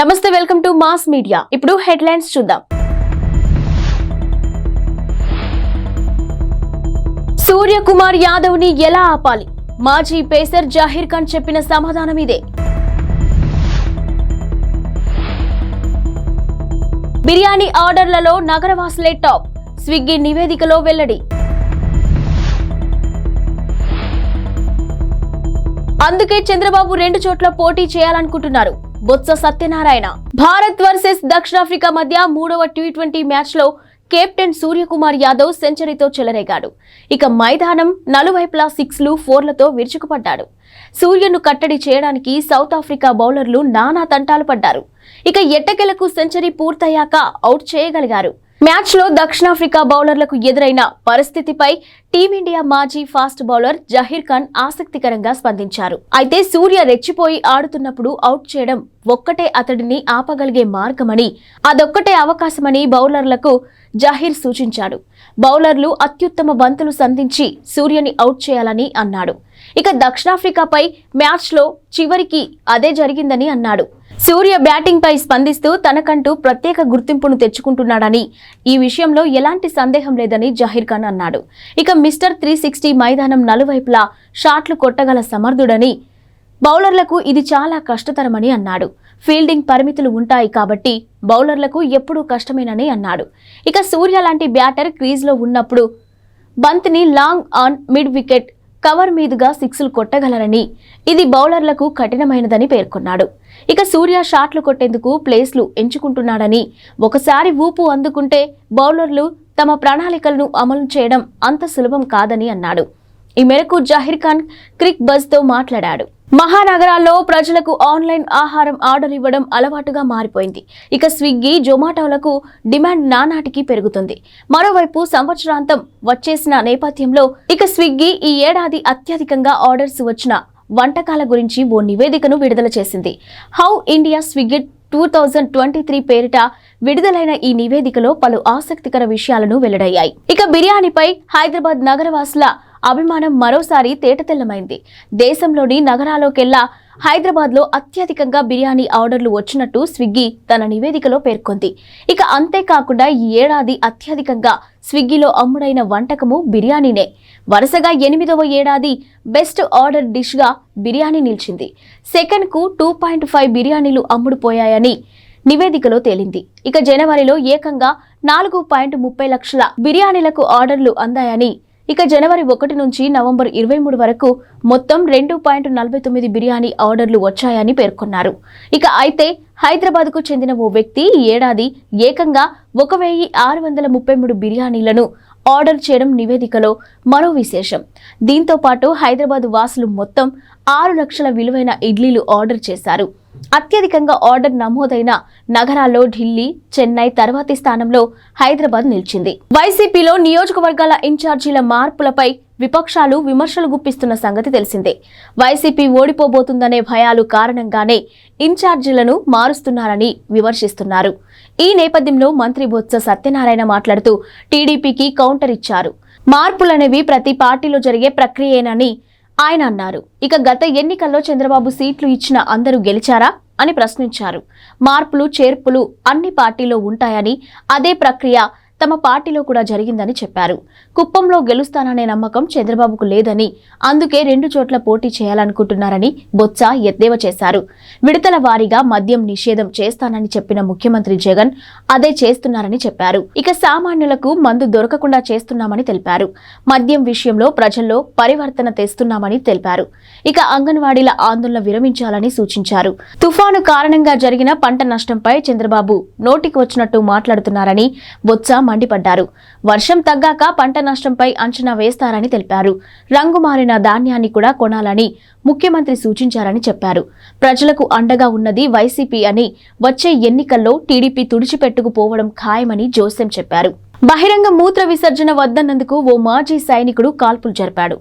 నమస్తే, welcome to mass media. ఇప్పుడు headlines చూద్దాం. సూర్యకుమార్ యాదవ్ ని ఎలా ఆపాలి? మాజీ పేసర్ జహీర్ ఖాన్ చెప్పిన సమాధానం ఇదే. బిర్యానీ ఆర్డర్లలో నగరవాసులే టాప్, స్విగ్గీ నివేదికలో వెల్లడి. అందుకే చంద్రబాబు 2 చోట్ల పోటీ చేయాలనుకుంటున్నారు. బొత్స సత్యనారాయణ. భారత్ వర్సెస్ దక్షిణాఫ్రికా మధ్య 3వ టీ20 మ్యాచ్ లో కెప్టెన్ సూర్యకుమార్ యాదవ్ సెంచరీతో చెలరేగాడు. ఇక మైదానం నలువైపులా 6లు 4లతో విరుచుకుపడ్డాడు. సూర్యను కట్టడి చేయడానికి సౌత్ ఆఫ్రికా బౌలర్లు నానా తంటాలు పడ్డారు. ఇక ఎట్టకెలకు సెంచరీ పూర్తయ్యాక అవుట్ చేయగలిగారు. మ్యాచ్ లో దక్షిణాఫ్రికా బౌలర్లకు ఎదురైన పరిస్థితిపై టీమిండియా మాజీ ఫాస్ట్ బౌలర్ జహీర్ ఖాన్ ఆసక్తికరంగా స్పందించారు. అయితే సూర్య రెచ్చిపోయి ఆడుతున్నప్పుడు అవుట్ చేయడం ఒక్కటే అతడిని ఆపగలిగే మార్గమని, అదొక్కటే అవకాశమని బౌలర్లకు జహీర్ సూచించాడు. బౌలర్లు అత్యుత్తమ బంతులు సంధించి సూర్యని అవుట్ చేయాలని అన్నాడు. ఇక దక్షిణాఫ్రికాపై మ్యాచ్ లో చివరికి అదే జరిగిందని అన్నాడు. సూర్య బ్యాటింగ్ పై స్పందిస్తూ తనకంటూ ప్రత్యేక గుర్తింపును తెచ్చుకుంటున్నాడని, ఈ విషయంలో ఎలాంటి సందేహం లేదని జహీర్ ఖాన్ అన్నాడు. ఇక మిస్టర్ 360 మైదానం నలువైపులా షాట్లు కొట్టగల సమర్థుడని, బౌలర్లకు ఇది చాలా కష్టతరమని అన్నాడు. ఫీల్డింగ్ పరిమితులు ఉంటాయి కాబట్టి బౌలర్లకు ఎప్పుడూ కష్టమేనని అన్నాడు. ఇక సూర్య లాంటి బ్యాటర్ క్రీజ్లో ఉన్నప్పుడు బంతిని long on mid wicket cover మీదుగా 6లు కొట్టగలరని, ఇది బౌలర్లకు కఠినమైనదని పేర్కొన్నాడు. ఇక సూర్య షాట్లు కొట్టేందుకు ప్లేస్లు ఎంచుకుంటున్నాడని, ఒకసారి ఊపు అందుకుంటే బౌలర్లు తమ ప్రణాళికలను అమలు చేయడం అంత సులభం కాదని అన్నాడు. ఈ మేరకు జహీర్ ఖాన్ క్రిక్ బజ్ తో మాట్లాడాడు. మహానగరాల్లో ప్రజలకు ఆన్లైన్ ఆహారం ఆర్డర్ ఇవ్వడం అలవాటుగా మారిపోయింది. ఇక స్విగ్గీ, జొమాటోలకు డిమాండ్ నానాటికి పెరుగుతుంది. మరోవైపు సంవత్సరాంతం వచ్చేసిన నేపథ్యంలో ఇక స్విగ్గీ ఈ ఏడాది అత్యధికంగా ఆర్డర్స్ వచ్చిన వంటకాల గురించి ఓ నివేదికను విడుదల చేసింది. హౌ ఇండియా స్విగ్గీ 2023 పేరిట విడుదలైన ఈ నివేదికలో పలు ఆసక్తికర విషయాలను వెల్లడయ్యాయి. ఇక బిర్యానీపై హైదరాబాద్ నగరవాసుల అభిమానం మరోసారి తేటతెల్లమైంది. దేశంలోని నగరాల్లోకెల్లా హైదరాబాద్లో అత్యధికంగా బిర్యానీ ఆర్డర్లు వచ్చినట్టు స్విగ్గీ తన నివేదికలో పేర్కొంది. ఇక అంతేకాకుండా ఈ ఏడాది అత్యధికంగా స్విగ్గీలో అమ్ముడైన వంటకము బిర్యానీనే. వరుసగా 8వ ఏడాది బెస్ట్ ఆర్డర్ డిష్గా బిర్యానీ నిలిచింది. సెకండ్కు 2.5 బిర్యానీలు అమ్ముడుపోయాయని నివేదికలో తేలింది. ఇక జనవరిలో ఏకంగా 4.30 లక్షల బిర్యానీలకు ఆర్డర్లు అందాయని, ఇక జనవరి 1 నుంచి నవంబర్ 23 వరకు మొత్తం 2.49 బిర్యానీ ఆర్డర్లు వచ్చాయని పేర్కొన్నారు. ఇక అయితే హైదరాబాద్కు చెందిన ఓ వ్యక్తి ఈ ఏడాది ఏకంగా 1633 బిర్యానీలను ఆర్డర్ చేయడం నివేదికలో మరో విశేషం. దీంతో పాటు హైదరాబాద్ వాసులు మొత్తం 6 లక్షల విలువైన ఇడ్లీలు ఆర్డర్ చేశారు. అత్యధికంగా ఆర్డర్ నమోదైన నగరాల్లో ఢిల్లీ, చెన్నై తర్వాతి స్థానంలో హైదరాబాద్ నిలిచింది. వైసీపీలో నియోజకవర్గాల ఇన్ఛార్జీల మార్పులపై విపక్షాలు విమర్శలు గుప్పిస్తున్న సంగతి తెలిసిందే. వైసీపీ ఓడిపోబోతుందనే భయాలు కారణంగానే ఇన్ఛార్జీలను మారుస్తున్నారని విమర్శిస్తున్నారు. ఈ నేపథ్యంలో మంత్రి బొత్స సత్యనారాయణ మాట్లాడుతూ టీడీపీకి కౌంటర్ ఇచ్చారు. మార్పులనేవి ప్రతి పార్టీలో జరిగే ప్రక్రియేనని ఆయన అన్నారు. ఇక గత ఎన్నికల్లో చంద్రబాబు సీట్లు ఇచ్చిన అందరూ గెలిచారా అని ప్రశ్నించారు. మార్పులు చేర్పులు అన్ని పార్టీలో ఉంటాయని, అదే ప్రక్రియ తమ పార్టీలో కూడా జరిగిందని చెప్పారు. కుప్పంలో గెలుస్తాననే నమ్మకం చంద్రబాబుకు లేదని, అందుకే 2 చోట్ల పోటీ చేయాలనుకుంటున్నారని బొత్స ఎద్దేవా చేశారు. విడతల వారీగా మద్యం నిషేధం చేస్తానని చెప్పిన ముఖ్యమంత్రి జగన్ అదే చేస్తున్నారని చెప్పారు. ఇక సామాన్యులకు మందు దొరకకుండా చేస్తున్నామని తెలిపారు. మద్యం విషయంలో ప్రజల్లో పరివర్తన తెస్తున్నామని తెలిపారు. ఇక అంగన్వాడీల ఆందోళన విరమించాలని సూచించారు. తుఫాను కారణంగా జరిగిన పంట నష్టంపై చంద్రబాబు నోటికి వచ్చినట్టు మాట్లాడుతున్నారని బొత్స మండిపడ్డారు. వర్షం తగ్గాక పంట నష్టంపై అంచనా వేస్తారని తెలిపారు. రంగు మారిన ధాన్యాన్ని కూడా కొనాలని ముఖ్యమంత్రి సూచించారని చెప్పారు. ప్రజలకు అండగా ఉన్నది వైసీపీ అని, వచ్చే ఎన్నికల్లో టీడీపీ తుడిచిపెట్టుకుపోవడం ఖాయమని జోసెం చెప్పారు. బహిరంగ మూత్ర విసర్జన వద్దన్నందుకు ఓ మాజీ సైనికుడు కాల్పులు జరిపాడు.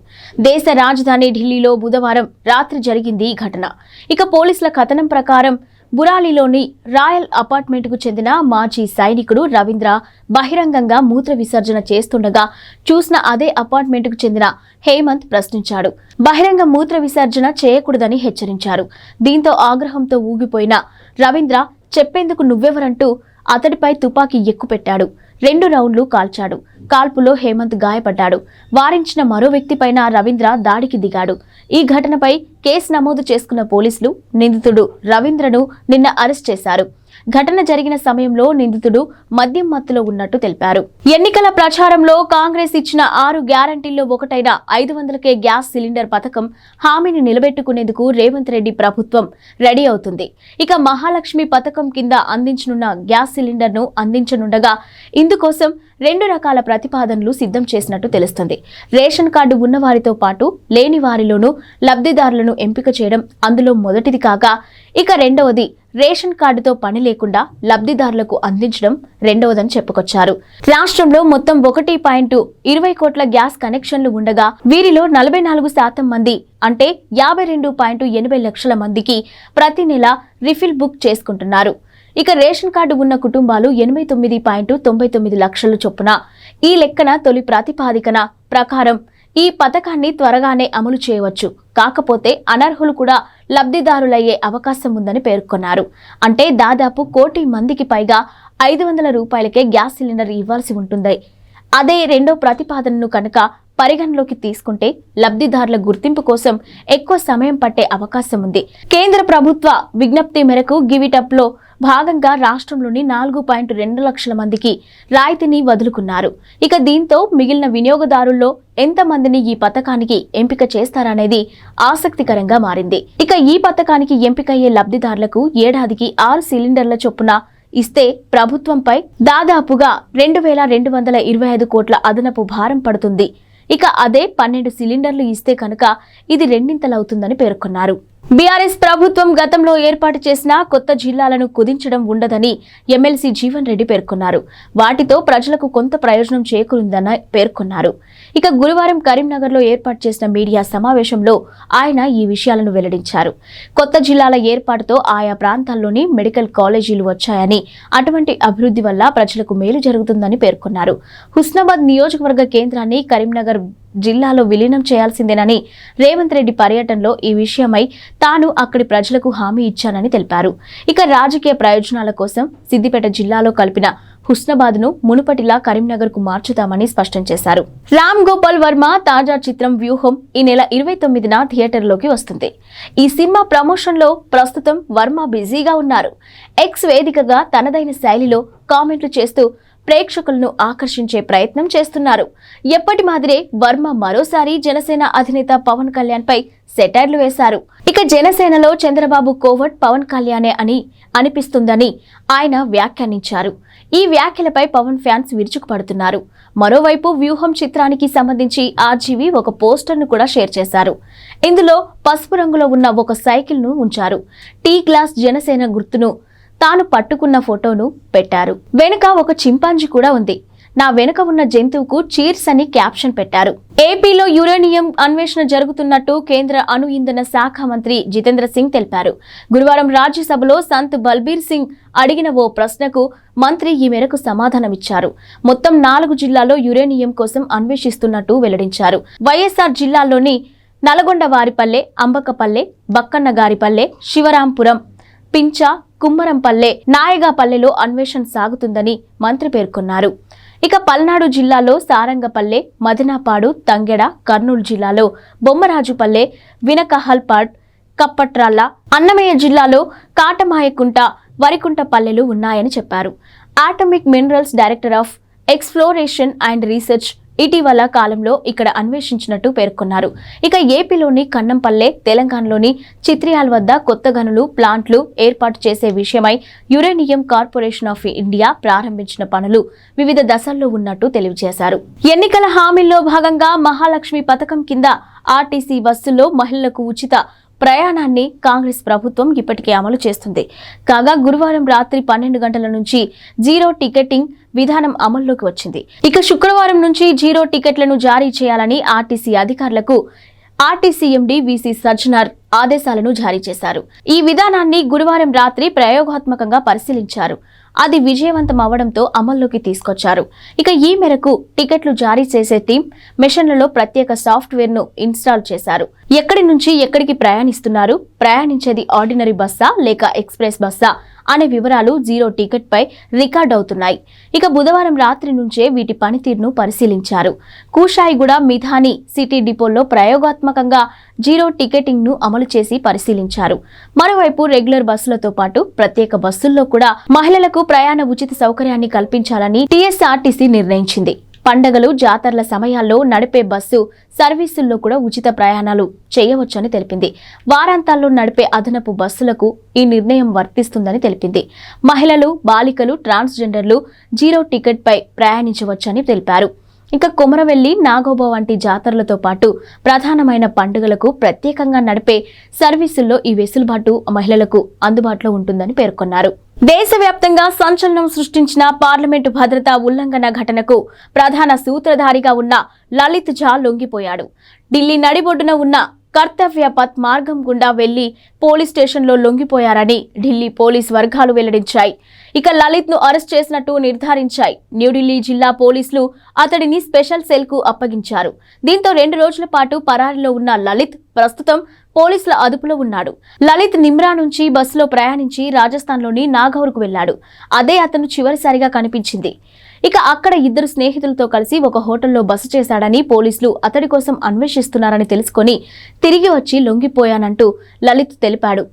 దేశ రాజధాని ఢిల్లీలో బుధవారం రాత్రి జరిగింది ఈ ఘటన. ఇక పోలీసుల కథనం ప్రకారం బురాలిలోని రాయల్ అపార్ట్మెంట్కు చెందిన మాజీ సైనికుడు రవీంద్ర బహిరంగంగా మూత్ర విసర్జన చేస్తుండగా చూసిన అదే అపార్ట్మెంట్కు చెందిన హేమంత్ ప్రశ్నించాడు. బహిరంగ మూత్ర విసర్జన చేయకూడదని హెచ్చరించారు. దీంతో ఆగ్రహంతో ఊగిపోయిన రవీంద్ర చెప్పేందుకు నువ్వెవరంటూ అతడిపై తుపాకీ ఎక్కుపెట్టాడు. 2 రౌండ్లు కాల్చాడు. కాల్పులో హేమంత్ గాయపడ్డాడు. వారించిన మరో వ్యక్తిపైన రవీంద్ర దాడికి దిగాడు. ఈ ఘటనపై కేసు నమోదు చేసుకున్న పోలీసులు నిందితుడు రవీంద్రను నిన్న అరెస్ట్ చేశారు. ఘటన జరిగిన సమయంలో నిందితుడు మద్యం మత్తులో ఉన్నట్టు తెలిపారు. ఎన్నికల ప్రచారంలో కాంగ్రెస్ ఇచ్చిన 6 గ్యారంటీల్లో ఒకటైన 500K గ్యాస్ సిలిండర్ పథకం హామీని నిలబెట్టుకునేందుకు రేవంత్ రెడ్డి ప్రభుత్వం రెడీ అవుతుంది. ఇక మహాలక్ష్మి పథకం కింద అందించనున్న గ్యాస్ సిలిండర్ను అందించనుండగా ఇందుకోసం 2 రకాల ప్రతిపాదనలు సిద్ధం చేసినట్టు తెలుస్తుంది. రేషన్ కార్డు ఉన్న వారితో పాటు లేని వారిలోనూ లబ్ధిదారులను ఎంపిక చేయడం అందులో మొదటిది కాగా, ఇక రెండవది రేషన్ కార్డుతో పని లేకుండా లబ్ధిదారులకు అందించడం రెండవదని చెప్పుకొచ్చారు. రాష్ట్రంలో మొత్తం 1.20 కోట్ల గ్యాస్ కనెక్షన్లు ఉండగా వీరిలో 44% మంది అంటే 52.80 లక్షల మందికి ప్రతి నెల రిఫిల్ బుక్ చేసుకుంటున్నారు. ఇక రేషన్ కార్డు ఉన్న కుటుంబాలు 89.99 లక్షల చొప్పున. ఈ లెక్కన తొలి ప్రాతిపాదికన ప్రకారం ఈ పథకాన్ని త్వరగానే అమలు చేయవచ్చు. కాకపోతే అనర్హులు కూడా లబ్ధిదారులయ్యే అవకాశం ఉందని పేర్కొన్నారు. అంటే దాదాపు 1 కోటి మందికి పైగా 500 రూపాయలకే గ్యాస్ సిలిండర్ ఇవ్వాల్సి ఉంటుంది. అదే రెండో ప్రతిపాదనను కనుక పరిగణలోకి తీసుకుంటే లబ్ధిదారుల గుర్తింపు కోసం ఎక్కువ సమయం పట్టే అవకాశం ఉంది. కేంద్ర ప్రభుత్వ విజ్ఞప్తి మేరకు గివిటప్ లో భాగంగా రాష్ట్రంలోని 4.2 లక్షల మందికి రాయితీని వదులుకున్నారు. ఇక దీంతో మిగిలిన వినియోగదారుల్లో ఎంతమందిని ఈ పథకానికి ఎంపిక చేస్తారనేది ఆసక్తికరంగా మారింది. ఇక ఈ పథకానికి ఎంపికయ్యే లబ్ధిదారులకు ఏడాదికి 6 సిలిండర్ల చొప్పున ఇస్తే ప్రభుత్వంపై దాదాపుగా 2,225 కోట్ల అదనపు భారం పడుతుంది. ఇక అదే 12 సిలిండర్లు ఇస్తే కనుక ఇది రెండింతలవుతుందని పేర్కొన్నారు. బీఆర్ఎస్ ప్రభుత్వం గతంలో ఏర్పాటు చేసిన కొత్త జిల్లాలను కుదించడం ఉండదని ఎమ్మెల్సీ జీవన్ రెడ్డి పేర్కొన్నారు. వాటితో ప్రజలకు కొంత ప్రయోజనం చేకూరిందని పేర్కొన్నారు. ఇక గురువారం కరీంనగర్లో ఏర్పాటు చేసిన మీడియా సమావేశంలో ఆయన ఈ విషయాలను వెల్లడించారు. కొత్త జిల్లాల ఏర్పాటుతో ఆయా ప్రాంతాల్లోని మెడికల్ కాలేజీలు వచ్చాయని, అటువంటి అభివృద్ధి వల్ల ప్రజలకు మేలు జరుగుతుందని పేర్కొన్నారు. హుస్నాబాద్ నియోజకవర్గ కేంద్రాన్ని కరీంనగర్ జిల్లాలో విలీనం చేయాల్సిందేనని, రేవంత్ రెడ్డి పర్యటనలో ఈ విషయమై తాను అక్కడి ప్రజలకు హామీ ఇచ్చానని తెలిపారు. ఇక రాజకీయ ప్రయోజనాల కోసం సిద్దిపేట జిల్లాలో కలిపిన హుస్నాబాద్ను మునుపటిలా కరీంనగర్ కు మార్చుతామని స్పష్టం చేశారు. రామ్ గోపాల్ వర్మ తాజా చిత్రం వ్యూహం ఈ నెల 29న థియేటర్లోకి వస్తుంది. ఈ సినిమా ప్రమోషన్లో ప్రస్తుతం వర్మ బిజీగా ఉన్నారు. ఎక్స్ వేదికగా తనదైన శైలిలో కామెంట్లు చేస్తూ ప్రేక్షకులను ఆకర్షించే ప్రయత్నం చేస్తున్నారు. ఎప్పటి మాదిరే వర్మ మరోసారి జనసేన అధినేత పవన్ కళ్యాణ్ పై సెటైర్లు వేశారు. ఇక జనసేనలో చంద్రబాబు కోవట్ పవన్ కళ్యాణే అని అనిపిస్తుందని ఆయన వ్యాఖ్యానించారు. ఈ వ్యాఖ్యలపై పవన్ ఫ్యాన్స్ విరుచుకుపడుతున్నారు. మరోవైపు వ్యూహం చిత్రానికి సంబంధించి ఆర్జీవి ఒక పోస్టర్ను కూడా షేర్ చేశారు. ఇందులో పసుపు రంగులో ఉన్న ఒక సైకిల్ ను ఉంచారు. టీ గ్లాస్ జనసేన గుర్తును తాను పట్టుకున్న ఫోటోను పెట్టారు. వెనుక ఒక చింపాంజీ కూడా ఉంది. నా వెనుక ఉన్న జంతువుకు చీర్స్ అని క్యాప్షన్ పెట్టారు. ఏపీలో యురేనియం అన్వేషణ జరుగుతున్నట్టు కేంద్ర అణు ఇంధన శాఖ మంత్రి జితేంద్ర సింగ్ తెలిపారు. గురువారం రాజ్యసభలో సంత్ బల్బీర్ సింగ్ అడిగిన ఓ ప్రశ్నకు మంత్రి ఈ మేరకు సమాధానమిచ్చారు. మొత్తం 4 జిల్లాల్లో యురేనియం కోసం అన్వేషిస్తున్నట్టు వెల్లడించారు. వైఎస్ఆర్ జిల్లాల్లోని నల్గొండవారిపల్లె, అంబకపల్లె, బక్కన్నగారిపల్లె, శివరాంపురం, పించ, కుమ్మరంపల్లె, నాయగాపల్లెలో అన్వేషణ సాగుతుందని మంత్రి పేర్కొన్నారు. ఇక పల్నాడు జిల్లాలో సారంగపల్లె, మదనాపాడు, తంగెడ, కర్నూలు జిల్లాలో బొమ్మరాజుపల్లె, వినకహల్పాడ్, కప్పట్రాళ్ల, అన్నమయ్య జిల్లాలో కాటమాయకుంట, వరికుంటపల్లెలు ఉన్నాయని చెప్పారు. Atomic minerals director of exploration and research ఇటీవల కాలంలో ఇక్కడ అన్వేషించినట్టు పేర్కొన్నారు. ఇక ఏపీలోని కన్నంపల్లె, తెలంగాణలోని చిత్రియాల్ వద్ద కొత్త గనులు, ప్లాంట్లు ఏర్పాటు చేసే విషయమై యురేనియం కార్పొరేషన్ ఆఫ్ ఇండియా ప్రారంభించిన పనులు వివిధ దశల్లో ఉన్నట్టు తెలియజేశారు. ఎన్నికల హామీల్లో భాగంగా మహాలక్ష్మి పథకం కింద ఆర్టీసీ బస్సుల్లో మహిళలకు ఉచిత ప్రయాణాన్ని కాంగ్రెస్ ప్రభుత్వం ఇప్పటికే అమలు చేస్తుంది. కాగా గురువారం రాత్రి 12 గంటల నుంచి జీరో టికెటింగ్ విధానం అమల్లోకి వచ్చింది. ఇక శుక్రవారం నుంచి జీరో టికెట్లను జారీ చేయాలని ఆర్టీసీ అధికారులకు ఆర్టీసీ ఎండీ వీసీ సజ్జనార్ ఆదేశాలను జారీ చేశారు. ఈ విధానాన్ని గురువారం రాత్రి ప్రయోగాత్మకంగా పరిశీలించారు. అది విజయవంతం అవడంతో అమల్లోకి తీసుకొచ్చారు. ఇక ఈ మేరకు టికెట్లు జారీ చేసే టీం మెషిన్లలో ప్రత్యేక సాఫ్ట్వేర్ ను ఇన్స్టాల్ చేశారు. ఎక్కడి నుంచి ఎక్కడికి ప్రయాణిస్తున్నారు, ప్రయాణించేది ఆర్డినరీ బస్సా లేక ఎక్స్ప్రెస్ బస్సా అనే వివరాలు జీరో టికెట్ పై రికార్డ్ అవుతున్నాయి. ఇక బుధవారం రాత్రి నుంచే వీటి పనితీరును పరిశీలించారు. కూషాయిగూడ మిథాని సిటీ డిపోల్లో ప్రయోగాత్మకంగా జీరో టికెటింగ్ ను అమలు చేసి పరిశీలించారు. మరోవైపు రెగ్యులర్ బస్సులతో పాటు ప్రత్యేక బస్సుల్లో కూడా మహిళలకు ప్రయాణ ఉచిత సౌకర్యాన్ని కల్పించాలని టీఎస్ఆర్టీసీ నిర్ణయించింది. పండగలు, జాతరల సమయాల్లో నడిపే బస్సు సర్వీసుల్లో కూడా ఉచిత ప్రయాణాలు చేయవచ్చని తెలిపింది. వారాంతాల్లో నడిపే అదనపు బస్సులకు ఈ నిర్ణయం వర్తిస్తుందని తెలిపింది. మహిళలు, బాలికలు, ట్రాన్స్జెండర్లు జీరో టికెట్ పై ప్రయాణించవచ్చని తెలిపారు. ఇక కొమరవెల్లి, నాగోబా వంటి జాతరలతో పాటు ప్రధానమైన పండుగలకు ప్రత్యేకంగా నడిపే సర్వీసుల్లో ఈ వెసులుబాటు మహిళలకు అందుబాటులో ఉంటుందని పేర్కొన్నారు. దేశవ్యాప్తంగా సంచలనం సృష్టించిన పార్లమెంటు భద్రతా ఉల్లంఘన ఘటనకు ప్రధాన సూత్రధారిగా ఉన్న లలిత్ ఝా లొంగిపోయాడు. ఢిల్లీ నడిబొడ్డున ఉన్న కర్తవ్య పథ్ మార్గం గుండా వెళ్లి పోలీస్ స్టేషన్లో లొంగిపోయారని ఢిల్లీ పోలీస్ వర్గాలు వెల్లడించాయి. ఇక లలిత్ ను అరెస్ట్ చేసినట్టు నిర్ధారించాయి. న్యూఢిల్లీ జిల్లా పోలీసులు అతడిని స్పెషల్ సెల్ కు అప్పగించారు. దీంతో 2 రోజుల పాటు పరారీలో ఉన్న లలిత్ ప్రస్తుతం పోలీసుల అదుపులో ఉన్నాడు. లలిత్ నిమ్రా నుంచి బస్సులో ప్రయాణించి రాజస్థాన్లోని నాగౌర్కు వెళ్లాడు. అదే అతను చివరిసారిగా కనిపించింది. ఇక అక్కడ 2 స్నేహితులతో కలిసి ఒక హోటల్లో బస చేశాడని పోలీసులు అతడి కోసం అన్వేషిస్తున్నారని తెలుసుకొని తిరిగి వచ్చి లొంగిపోయానంటూ లలిత్ తెలిపాడు.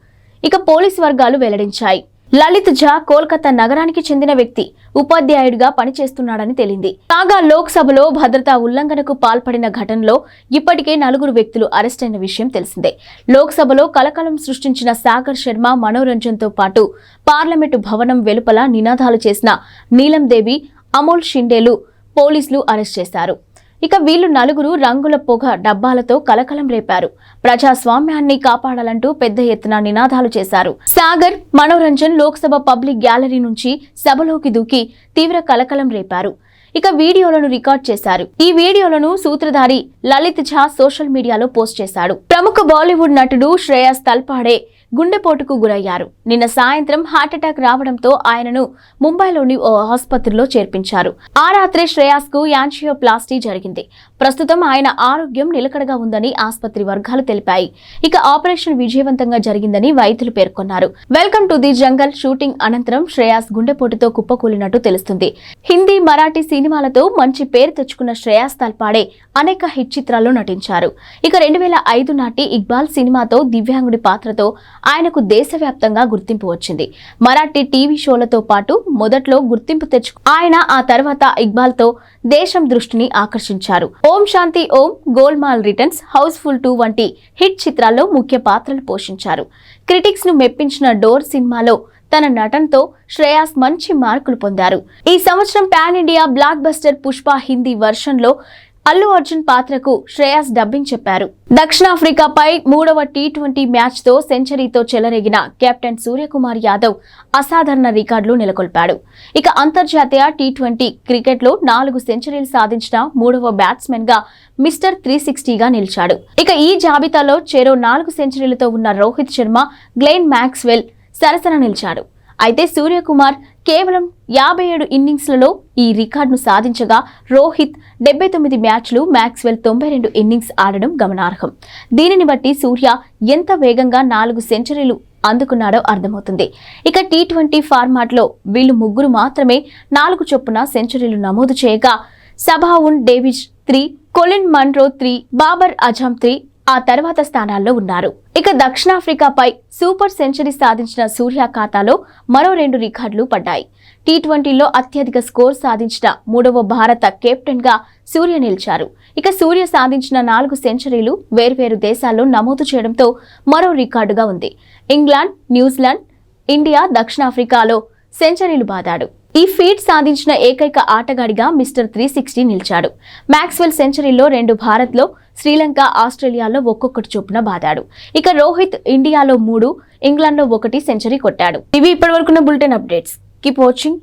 ఇక పోలీసు వర్గాలు వెల్లడించాయి. లలిత్ ఝా కోల్కతా నగరానికి చెందిన వ్యక్తి, ఉపాధ్యాయుడిగా పనిచేస్తున్నాడని తేలింది. కాగా లోక్సభలో భద్రతా ఉల్లంఘనకు పాల్పడిన ఘటనలో ఇప్పటికే 4 వ్యక్తులు అరెస్ట్ అయిన విషయం తెలిసిందే. లోక్సభలో కలకలం సృష్టించిన సాగర్ శర్మ, మనోరంజన్ తో పాటు పార్లమెంటు భవనం వెలుపల నినాదాలు చేసిన నీలం దేవి, అమోల్ షిండేలు పోలీసులు అరెస్ట్ చేశారు. ఇక వీళ్ళు 4 రంగుల పొగ డబ్బాలతో కలకలం రేపారు. ప్రజాస్వామ్యాన్ని కాపాడాలంటూ పెద్ద ఎత్తున నినాదాలు చేశారు. సాగర్, మనోరంజన్ లోక్సభ పబ్లిక్ గ్యాలరీ నుంచి సభలోకి దూకి తీవ్ర కలకలం రేపారు. ఇక వీడియోలను రికార్డ్ చేశారు. ఈ వీడియోలను సూత్రధారి లలిత్ ఝా సోషల్ మీడియాలో పోస్ట్ చేశాడు. ప్రముఖ బాలీవుడ్ నటుడు శ్రేయాస్ తల్పాడే గుండెపోటుకు గురయ్యారు. నిన్న సాయంత్రం హార్ట్అటాక్ రావడంతో ఆయనను ముంబైలోని ఓ ఆసుపత్రిలో చేర్పించారు. ఆ రాత్రే శ్రేయాస్ కు యాంజియోప్లాస్టీ జరిగింది. ప్రస్తుతం ఆయన ఆరోగ్యం నిలకడగా ఉందని ఆసుపత్రి వర్గాలు తెలిపాయి. ఇక ఆపరేషన్ విజయవంతంగా జరిగిందని వైద్యులు పేర్కొన్నారు. Welcome to the jungle shooting అనంతరం శ్రేయాస్ గుండెపోటుతో కుప్పకూలినట్టు తెలుస్తుంది. హిందీ, మరాఠీ సినిమాలతో మంచి పేరు తెచ్చుకున్న శ్రేయాస్ తల్పాడే అనేక హిట్ చిత్రాల్లో నటించారు. ఇక 2005 నాటి ఇక్బాల్ సినిమాతో దివ్యాంగుడి పాత్రతో ఆయనకు దేశవ్యాప్తంగా గుర్తింపు వచ్చింది. మరాఠీ టీవీ షోలతో పాటు మొదట్లో గుర్తింపు ఆయన ఆ తర్వాత ఇక్బాల్ తో దేశం దృష్టిని ఆకర్షించారు. ఓం శాంతి ఓం, గోల్మాల్ రిటర్న్స్, హౌస్ఫుల్ 2 వంటి హిట్ చిత్రాల్లో ముఖ్య పాత్రలు పోషించారు. క్రిటిక్స్ ను మెప్పించిన డోర్ సినిమాలో తన నటనతో శ్రేయాస్ మంచి మార్కులు పొందారు. ఈ సంవత్సరం pan India block buster Pushpa Hindi version లో అల్లు అర్జున్ పాత్రకు శ్రేయాస్ డబ్బింగ్ చెప్పారు. దక్షిణాఫ్రికాపై 3వ టీ20 మ్యాచ్ తో సెంచరీతో చెలరేగిన కెప్టెన్ సూర్యకుమార్ యాదవ్ అసాధారణ రికార్డులు నెలకొల్పాడు. ఇక అంతర్జాతీయ టీ20 క్రికెట్ లో 4 సెంచరీలు సాధించిన 3వ బ్యాట్స్మెన్ గా మిస్టర్ 360గా నిలిచాడు. ఇక ఈ జాబితాలో చెరో 4 సెంచరీలతో ఉన్న రోహిత్ శర్మ, గ్లెన్ మ్యాక్స్వెల్ సరసన నిలిచాడు. అయితే సూర్యకుమార్ కేవలం 57 ఇన్నింగ్స్లలో ఈ రికార్డును సాధించగా రోహిత్ 79 మ్యాచ్లు, మ్యాక్స్వెల్ 92 ఇన్నింగ్స్ ఆడడం గమనార్హం. దీనిని బట్టి సూర్య ఎంత వేగంగా 4 సెంచరీలు అందుకున్నాడో అర్థమవుతుంది. ఇక టీ20 ఫార్మాట్ లో వీళ్ళు 3 మాత్రమే 4 చొప్పున సెంచరీలు నమోదు చేయగా Sabawoon Davies 3, Colin Munro 3, Babar Azam 3 ఆ తర్వాత స్థానాల్లో ఉన్నారు. ఇక దక్షిణాఫ్రికాపై సూపర్ సెంచరీ సాధించిన సూర్య ఖాతాలో మరో 2 రికార్డులు పడ్డాయి. టీ20లో అత్యధిక స్కోర్ సాధించిన 3వ భారత కెప్టెన్ గా సూర్య నిలిచారు. ఇక సూర్య సాధించిన 4 సెంచరీలు వేర్వేరు దేశాల్లో నమోదు చేయడంతో మరో రికార్డుగా ఉంది. ఇంగ్లాండ్, న్యూజిలాండ్, ఇండియా, దక్షిణాఫ్రికాలో సెంచరీలు బాదాడు. ఈ ఫీట్ సాధించిన ఏకైక ఆటగాడిగా మిస్టర్ 360 నిలిచాడు. మ్యాక్స్వెల్ సెంచరీలో 2 భారత్లో, శ్రీలంక, ఆస్ట్రేలియాలో ఒక్కొక్కటి చొప్పున బాదాడు. ఇక రోహిత్ ఇండియాలో 3, ఇంగ్లాండ్లో 1 సెంచరీ కొట్టాడు. ఇవి ఇప్పటివరకున్న బులెటిన్ అప్డేట్స్. Keep watching.